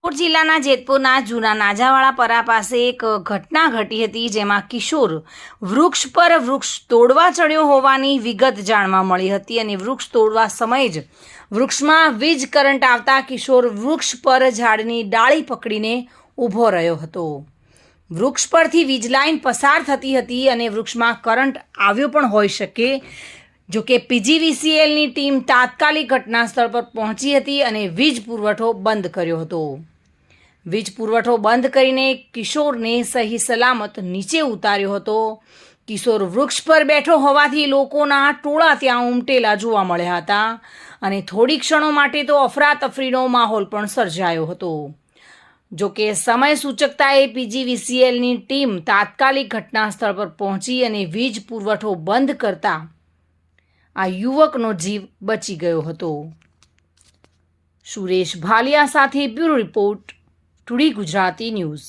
રાજકોટ જિલ્લાના જેતપુરના જૂના નાજાવાળા પરા પાસે એક ઘટના ઘટી હતી, જેમાં કિશોર વૃક્ષ પર વૃક્ષ તોડવા ચડ્યો હોવાની વિગત જાણવા મળી હતી અને વૃક્ષ તોડવા સમયે જ વૃક્ષમાં વીજ કરંટ આવતા કિશોર વૃક્ષ પર ઝાડની ડાળી પકડીને ઊભો રહ્યો હતો। વૃક્ષ પરથી વીજ લાઇન પસાર થતી હતી અને વૃક્ષમાં કરંટ આવ્યો પણ હોઈ શકે। જોકે પીજીવીસીએલની ટીમ તાત્કાલિક ઘટના સ્થળ પર પહોંચી હતી અને વીજ પુરવઠો બંધ કર્યો હતો। વીજ પુરવઠો બંધ કરીને કિશોરને સહી સલામત નીચે ઉતાર્યો હતો। કિશોર વૃક્ષ પર બેઠો હોવાથી લોકોના ટોળા ત્યાં ઉમટેલા જોવા મળ્યા હતા અને થોડી ક્ષણો માટે તો અફરાતફરીનો માહોલ પણ સર્જાયો હતો। જોકે સમય સૂચકતાએ પીજીવીસીએલની ટીમ તાત્કાલિક ઘટના સ્થળ પર પહોંચી અને વીજ પુરવઠો બંધ કરતા આ યુવકનો જીવ બચી ગયો હતો। સુરેશ ભાલિયા સાથે bureau report, today Gujarati news.